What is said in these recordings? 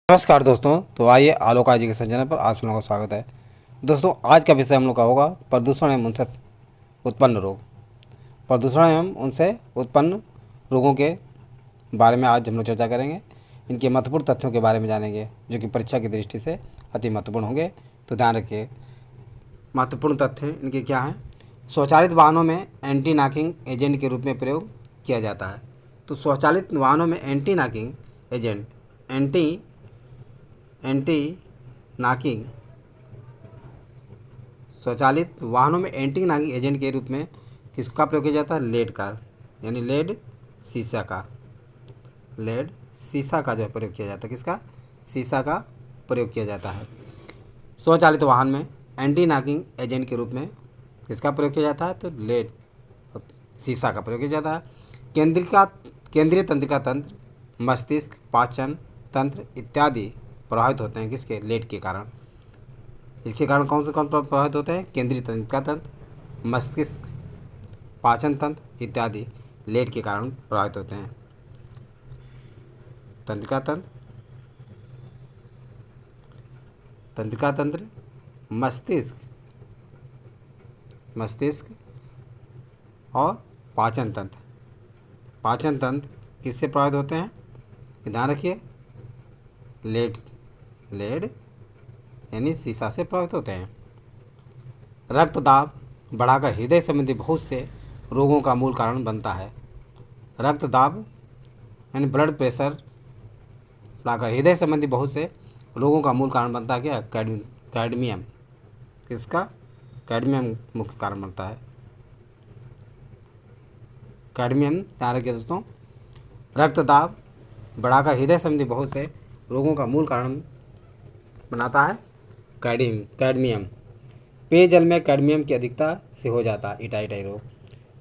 नमस्कार दोस्तों। तो आइए आलोक एजुकेशन चैनल पर आप लोगों का स्वागत है। दोस्तों, आज का विषय हम लोग का होगा प्रदूषण एवं उनसे उत्पन्न रोग। प्रदूषण एवं उनसे उत्पन्न रोगों के बारे में आज हम लोग चर्चा करेंगे। इनके महत्वपूर्ण तथ्यों के बारे में जानेंगे जो कि परीक्षा की दृष्टि से अति महत्वपूर्ण होंगे। तो ध्यान रखिए, महत्वपूर्ण तथ्य इनके क्या हैं। स्वचालित वाहनों में एंटी नॉकिंग एजेंट के रूप में प्रयोग किया जाता है। तो स्वचालित वाहनों में anti knocking agent anti knocking स्वचालित वाहनों में एंटी नॉकिंग एजेंट के रूप में किसका प्रयोग किया जाता है? लेड का, यानी लेड शीशा का। लेड शीशा का जो है प्रयोग किया जाता है। किसका? शीशा का प्रयोग किया जाता है। स्वचालित वाहन में एंटी नॉकिंग एजेंट के रूप में किसका प्रयोग किया जाता है? तो लेड शीशा का प्रयोग किया जाता है। केंद्रीय तंत्रिका तंत्र, मस्तिष्क, पाचन तंत्र इत्यादि प्रभावित होते हैं किसके? लेड के कारण। इसके कारण कौन प्रभावित होते हैं? केंद्रीय तंत्रिका तंत्र, मस्तिष्क, पाचन तंत्र इत्यादि लेड के कारण प्रभावित होते हैं। तंत्रिका तंत्र, मस्तिष्क और पाचन तंत्र। पाचन तंत्र किससे प्रभावित होते हैं? ध्यान रखिए, लेड यानी शीशा से प्रभावित होते हैं। रक्तदाब बढ़ाकर हृदय संबंधी बहुत से रोगों का मूल कारण बनता है। रक्तदाब यानी ब्लड प्रेशर बढ़ाकर हृदय संबंधी बहुत से रोगों का मूल कारण बनता है क्या? कैडमियम। किसका? कैडमियम मुख्य कारण बनता है। कैडमियम, ध्यान रखिए दोस्तों, रक्तदाब बढ़ाकर हृदय संबंधी बहुत से रोगों का मूल कारण बनाता है कैडमियम। पेयजल में कैडमियम की अधिकता से हो जाता है इटाई रोग।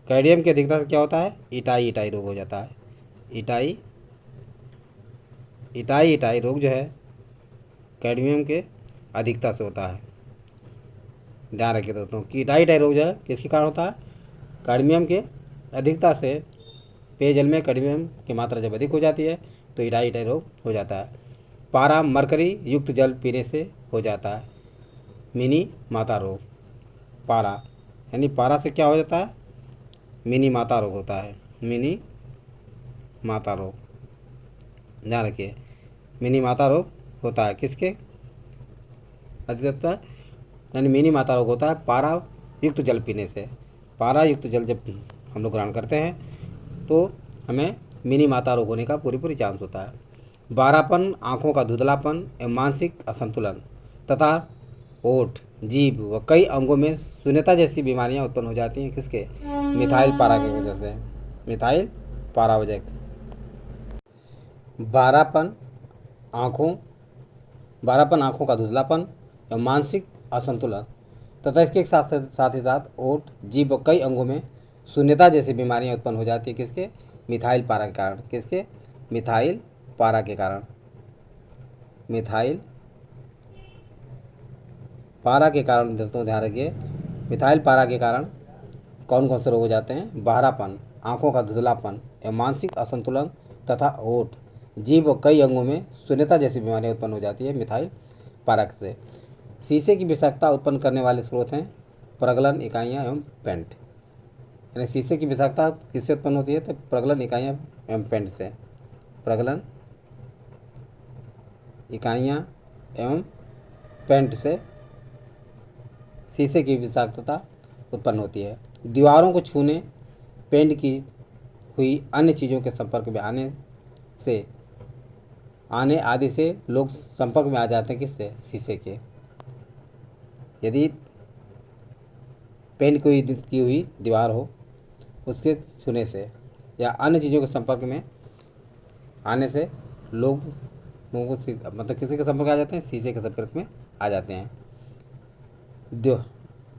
कैडमियम की अधिकता से क्या होता है? इटाई रोग हो जाता है। इटाई रोग जो है कैडमियम के अधिकता से होता है। ध्यान रखिए दोस्तों कि इटाई रोग जो है किसके कारण होता है? कैडमियम के अधिकता से। पेयजल में कैडमियम की मात्रा जब अधिक हो जाती है तो इटाई रोग हो जाता है। पारा मरकरी युक्त जल पीने से हो जाता है मिनी माता रोग। पारा यानी पारा से क्या हो जाता है? मिनी माता रोग होता है। मिनी माता रोग, ध्यान रखिए, मिनी माता रोग होता है किसके अधिकता? यानी मिनी माता रोग होता है पारा युक्त जल पीने से। पारा युक्त जल जब हम लोग ग्रहण करते हैं तो हमें मिनी माता रोग होने का पूरी चांस होता है। बारापन, आँखों का धुंधलापन एवं मानसिक असंतुलन तथा ओठ, जीभ व कई अंगों में शून्यता जैसी बीमारियां उत्पन्न हो जाती हैं किसके? मिथाइल पारा की वजह से। मिथाइल पारा वजह। बारापन आँखों का धुंधलापन एवं मानसिक असंतुलन तथा इसके साथ ही साथ ओठ, जीभ व कई अंगों में शून्यता जैसी बीमारियां उत्पन्न हो जाती है किसके? मिथाइल पारा के कारण। किसके? मिथाइल पारा के कारण। मिथाइल पारा के कारण दोस्तों ध्यान रखिए, मिथाइल पारा के कारण कौन कौन से रोग हो जाते हैं? बहरापन, आँखों का धुंधलापन एवं मानसिक असंतुलन तथा ओठ, जीभ व कई अंगों में शून्यता जैसी बीमारियां उत्पन्न हो जाती है मिथाइल पारा से। शीशे की विषाक्तता उत्पन्न करने वाले स्रोत हैं प्रगलन इकाइयाँ एवं पेंट। यानी शीशे की विषाक्तता किससे उत्पन्न होती है? तो प्रगलन इकाइयाँ एवं पेंट से। प्रगलन इकाइयाँ एवं पेंट से शीशे की विषाक्तता उत्पन्न होती है। दीवारों को छूने, पेंट की हुई अन्य चीज़ों के संपर्क में आने आदि से लोग संपर्क में आ जाते हैं किससे? शीशे के। यदि पेंट की हुई दीवार हो, उसके छूने से या अन्य चीज़ों के संपर्क में आने से लोगों को मतलब किसी के संपर्क में आ जाते हैं? शीशे के संपर्क में आ जाते हैं।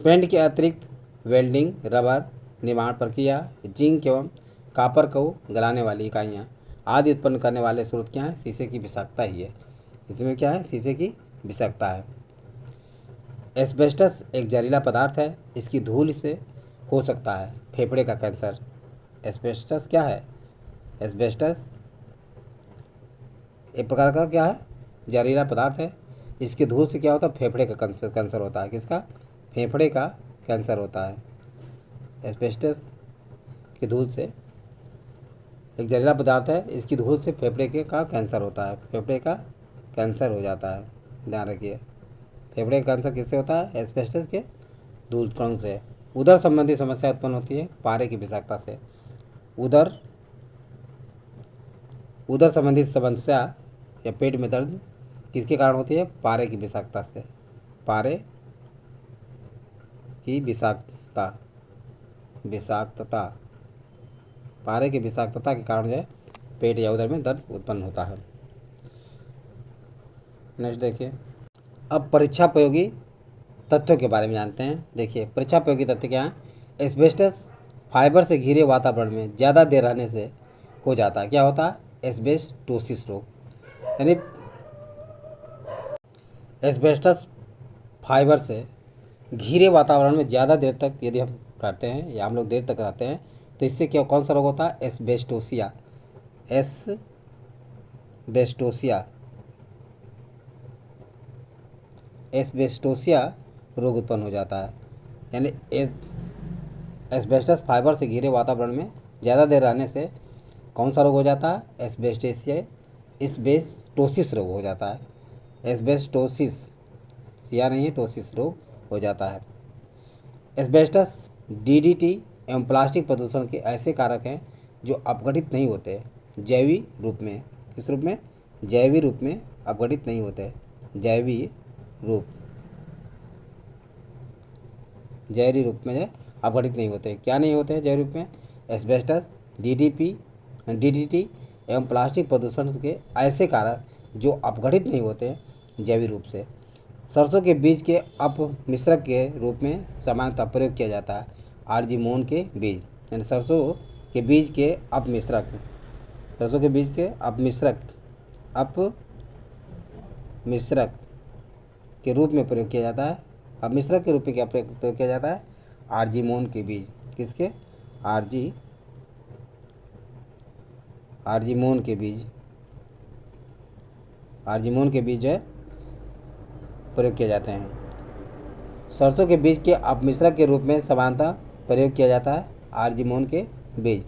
पेंट के अतिरिक्त वेल्डिंग, रबर निर्माण प्रक्रिया, जिंक एवं कॉपर को गलाने वाली इकाइयाँ आदि उत्पन्न करने वाले स्रोत क्या हैं? शीशे की विषाक्तता ही है। इसमें क्या है? शीशे की विषाक्तता है। एस्बेस्टस एक जहरीला पदार्थ है, इसकी धूल से हो सकता है फेफड़े का कैंसर। एस्बेस्टस क्या है? एस्बेस्टस एक प्रकार का क्या है? जहरीला पदार्थ है। इसके धूल से क्या होता है, फेफड़े का कैंसर होता है। किसका, फेफड़े का कैंसर होता है। एस्बेस्टस की धूल से, एक जहरीला पदार्थ है, इसकी धूल से फेफड़े के का कैंसर होता है, फेफड़े का कैंसर हो जाता है। ध्यान रखिए, फेफड़े का कैंसर किससे होता है, एस्बेस्टस के धूल कण से। उदर संबंधी समस्या उत्पन्न होती है पारे की विषाक्तता से। उदर संबंधी समस्या या पेट में दर्द किसके कारण होती है, पारे की विषाक्तता से। पारे की विषाक्तता पारे की विषाक्तता के कारण जो है पेट या उदर में दर्द उत्पन्न होता है। नेक्स्ट देखिए, अब परीक्षापयोगी तथ्यों के बारे में जानते हैं। देखिए, परीक्षापयोगी तथ्य क्या है। एस्बेस्टस फाइबर से घिरे वातावरण में ज़्यादा देर रहने से हो जाता है, क्या होता है, एस्बेस्टोसिस रोग। यानी एस्बेस्टस फाइबर से घिरे वातावरण में ज़्यादा देर तक यदि हम रहते हैं या हम लोग देर तक रहते हैं तो इससे क्या, कौन सा रोग होता है, एस्बेस्टोसिया। एस्बेस्टोसिया रोग उत्पन्न हो जाता है। यानी एस्बेस्टस फाइबर से घिरे वातावरण में ज़्यादा देर रहने से कौन सा रोग हो जाता है, एस्बेस्टोसिस रोग हो जाता है। एस्बेस्टोसिस, सिया नहीं है, टोसिस रोग हो जाता है। एस्बेस्टस डीडीटी एवं प्लास्टिक प्रदूषण के ऐसे कारक हैं जो अपघटित नहीं होते जैवी रूप में। किस रूप में, जैवी रूप में अपघटित नहीं होते। जैवी रूप में अपघटित नहीं होते। क्या नहीं होते हैं जैव रूप में, एस्बेस्टस डीडीटी एवं प्लास्टिक प्रदूषण के ऐसे कारक जो अपघटित नहीं होते जैविक रूप से। सरसों के बीज के अपमिश्रक के रूप में सामान्यतः प्रयोग किया जाता है आर्जिमोन के बीज। यानी सरसों के बीज के अपमिश्रक के रूप में प्रयोग किया जाता है। अपमिश्रक के रूप में क्या प्रयोग किया जाता है, आर्जिमोन के बीज। किसके, आर्जिमोन के बीज जो है प्रयोग किए जाते हैं। सरसों के बीज के अपमिश्रक के रूप में सामान्यतः प्रयोग किया जाता है आर्जिमोन के बीज।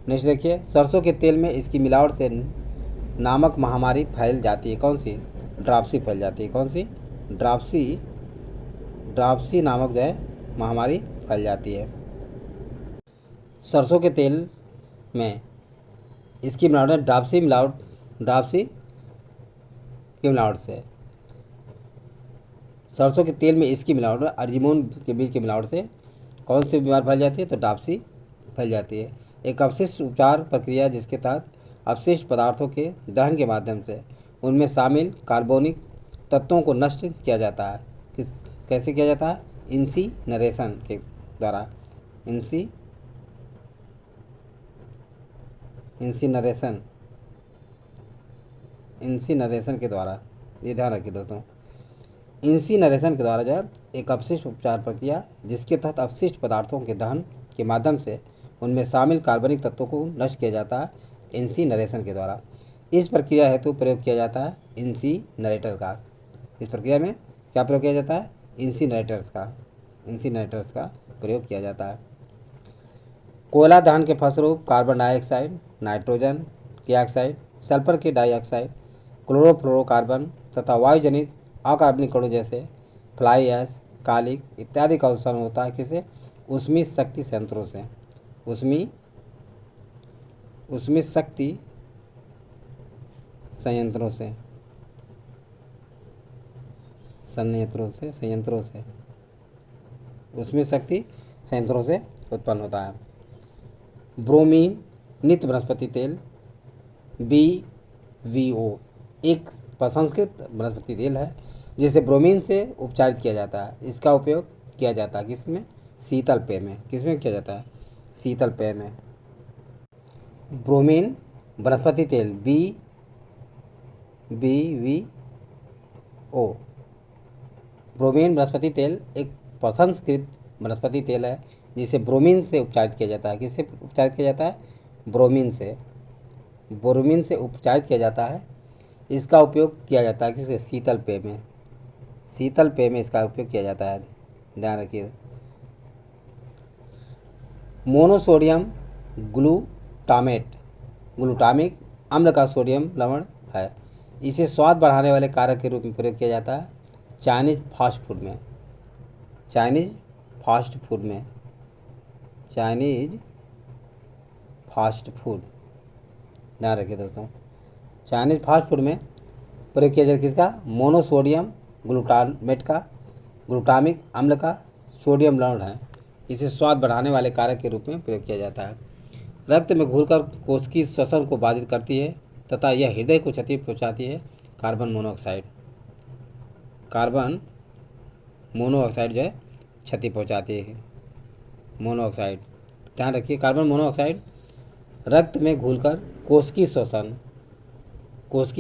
नेक्स्ट देखिए, सरसों के तेल में इसकी मिलावट से नामक महामारी फैल जाती है। कौन सी, ड्राप्सी फैल जाती है। कौन सी, ड्राप्सी नामक जो है महामारी फैल जाती है। सरसों के तेल में इसकी मिलावट ड्राप्सी की मिलावट से, सरसों के तेल में इसकी मिलावट आर्जिमोन के बीज की मिलावट से कौन सी बीमारी फैल जाती है, तो ड्राप्सी फैल जाती है। एक अपशिष्ट उपचार प्रक्रिया जिसके तहत अपशिष्ट पदार्थों के दहन के माध्यम से उनमें शामिल कार्बनिक तत्वों को नष्ट किया जाता है। कैसे किया जाता है, इंसीनरेशन के द्वारा। इंसीनरेशन के द्वारा, ये ध्यान रखिए दोस्तों। इंसीनरेशन के द्वारा जो है एक अपशिष्ट उपचार प्रक्रिया जिसके तहत अपशिष्ट पदार्थों के दहन के माध्यम से उनमें शामिल कार्बनिक तत्वों को नष्ट किया जाता है इंसीनरेशन के द्वारा। इस प्रक्रिया हेतु प्रयोग किया जाता है इंसीनरेटर का। इस प्रक्रिया में क्या प्रयोग किया जाता है, इंसीनरेटर्स का प्रयोग किया जाता है। कोयला दहन के फलस्वरूप कार्बन डाइऑक्साइड, नाइट्रोजन के ऑक्साइड, सल्फर के डाइऑक्साइड, क्लोरोफ्लोरोकार्बन तथा वायुजनित अकार्बनिक कणों जैसे फ्लाई ऐश, कालिक इत्यादि का उत्सर्जन होता है। किसे, ऊष्मीय शक्ति संयंत्रों से। ऊष्मीय शक्ति संयंत्रों से ऊष्मीय शक्ति संयंत्रों से उत्पन्न होता है। ब्रोमीन नित्य वनस्पति तेल BVO एक प्रसंस्कृत वनस्पति तेल है जिसे ब्रोमीन से उपचारित किया जाता है। इसका उपयोग किया जाता है किसमें, शीतल पेय में। किसमें किया जाता है, शीतल पेय में। ब्रोमीन वनस्पति तेल BVO, ब्रोमीन वनस्पति तेल एक प्रसंस्कृत वनस्पति तेल है जिसे ब्रोमीन से उपचारित किया जाता है। किससे उपचारित किया जाता है, ब्रोमीन से उपचारित किया जाता है। इसका उपयोग किया जाता है किसके, शीतल पेय में, शीतल पेय में इसका उपयोग किया जाता है, ध्यान रखिए। मोनोसोडियम ग्लूटामेट ग्लूटामिक अम्ल का सोडियम लवण है। इसे स्वाद बढ़ाने वाले कारक के रूप में प्रयोग किया जाता है चाइनीज फास्ट फूड में, चाइनीज फास्ट फूड में, चाइनीज फास्ट फूड, ध्यान रखिए दोस्तों। चाइनीज फास्ट फूड में प्रयोग किया जाता है किसका, मोनोसोडियम ग्लूटामेट का, ग्लूटामिक अम्ल का सोडियम लवण है। इसे स्वाद बढ़ाने वाले कारक के रूप में प्रयोग किया जाता है। रक्त में घुलकर कोशिकीय श्वसन को बाधित करती है तथा यह हृदय को क्षति पहुंचाती है। कार्बन मोनोऑक्साइड, कार्बन मोनोऑक्साइड जो है क्षति पहुंचाती है, मोनोऑक्साइड, ध्यान रखिए। कार्बन मोनोऑक्साइड रक्त में घुलकर कोशिकीय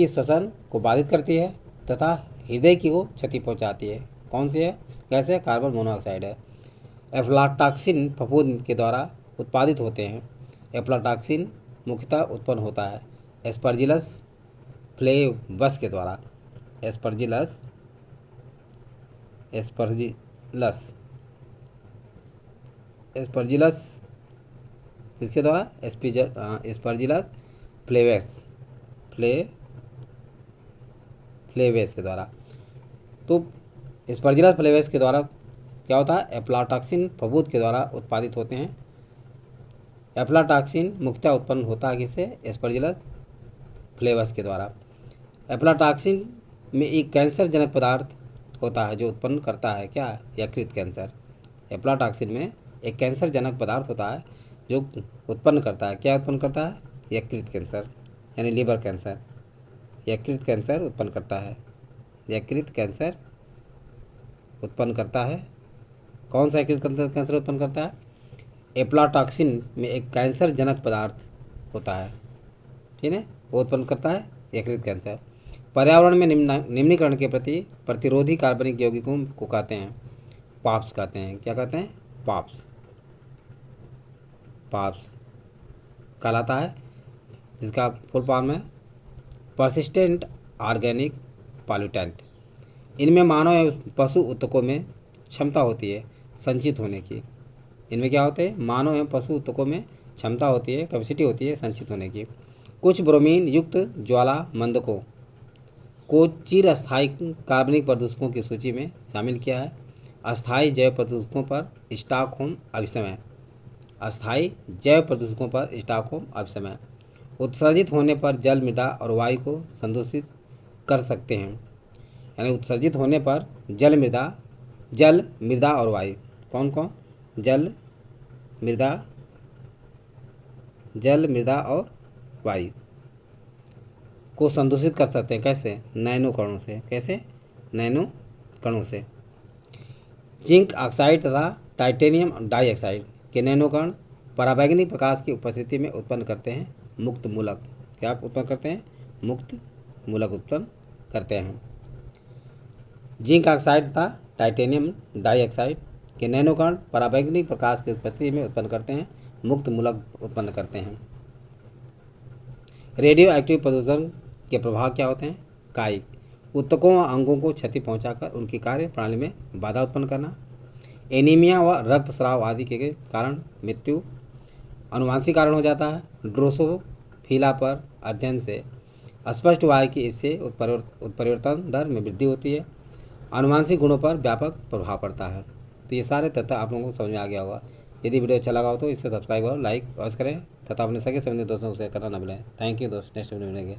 श्वसन को बाधित करती है तथा हृदय की को क्षति पहुंचाती है। कौन सी है, कैसे, कार्बन मोनोऑक्साइड है। एफ्लाटॉक्सिन फफूंद के द्वारा उत्पादित होते हैं। एफ्लाटॉक्सिन मुख्यतः उत्पन्न होता है एस्परजिलस फ्लेवस के द्वारा, एस्परजिलस किसके द्वारा, एस्परजिलस फ्लेवेस के द्वारा। तो एस्परजिलस फ्लेवेस के द्वारा क्या होता है, एफ्लाटॉक्सिन फफूंद के द्वारा उत्पादित होते हैं। एफ्लाटॉक्सिन मुख्यतः उत्पन्न होता है किससे, एस्परजिलस फ्लेवस के द्वारा। एफ्लाटॉक्सिन में एक कैंसर जनक पदार्थ होता है जो उत्पन्न करता है क्या, यकृत कैंसर। एफ्लाटॉक्सिन में एक कैंसर जनक पदार्थ होता है जो उत्पन्न करता है, क्या उत्पन्न करता है, यकृत कैंसर यानी लीवर कैंसर। यकृत कैंसर उत्पन्न करता है, यकृत कैंसर उत्पन्न करता है। कौन सा यकृत कैंसर उत्पन्न करता है, एफ्लाटॉक्सिन में एक कैंसर जनक पदार्थ होता है, ठीक है, वो उत्पन्न करता है यकृत कैंसर। पर्यावरण में निम्नीकरण के प्रति प्रतिरोधी कार्बनिक यौगिकों को कहते हैं पाप्स, कहते हैं, क्या कहते हैं, पाप्स, पाप्स कहलाता है, जिसका फुल फॉर्म है परसिस्टेंट ऑर्गेनिक पॉल्यूटेंट। इनमें मानव एवं पशु ऊतकों में क्षमता होती है संचित होने की। इनमें क्या होते हैं, मानव एवं पशु ऊतकों में क्षमता होती है, कैपेसिटी होती है संचित होने की। कुछ ब्रोमीन युक्त ज्वाला मंदकों को चिरस्थायी कार्बनिक प्रदूषकों की सूची में शामिल किया है। अस्थायी जैव प्रदूषकों पर स्टॉकहोम अभिसमय, अस्थायी जैव प्रदूषकों पर स्टॉकहोम अभिसमय उत्सर्जित होने पर जल, मृदा और वायु को संदूषित कर सकते हैं। यानी उत्सर्जित होने पर जल, मृदा और वायु, कौन कौन, जल, मृदा और वायु को संदूषित कर सकते हैं। कैसे, नैनो कणों से, कैसे, नैनो कणों से। जिंक ऑक्साइड तथा टाइटेनियम डाइऑक्साइड के नैनो कण पराबैंगनी प्रकाश की उपस्थिति में उत्पन्न करते हैं मुक्त मूलक, क्या उत्पन्न करते हैं, मुक्त मूलक उत्पन्न करते हैं। जिंक ऑक्साइड तथा टाइटेनियम डाइऑक्साइड के नैनो कण पराबैंगनी प्रकाश की उपस्थिति में उत्पन्न करते हैं मुक्त मूलक उत्पन्न करते हैं। रेडियो एक्टिव प्रदूषण के प्रभाव क्या होते हैं, कायिक, ऊतकों व अंगों को क्षति पहुंचाकर उनकी कार्य प्रणाली में बाधा उत्पन्न करना। एनीमिया व रक्तस्राव आदि के कारण मृत्यु अनुवांशिक कारण हो जाता है। ड्रोसोफिला पर अध्ययन से स्पष्ट हुआ है कि इससे उत्परिवर्तन दर में वृद्धि होती है, अनुवांशिक गुणों पर व्यापक प्रभाव पड़ता है। तो ये सारे तथ्य आप लोगों को समझ में आ गया होगा। यदि वीडियो अच्छा लगा हो तो इसे सब्सक्राइब और लाइक अवश्य करें तथा अपने सगे संबंधी दोस्तों को शेयर करना न भूलें। थैंक यू दोस्त, नेक्स्ट वीडियो मिलेंगे।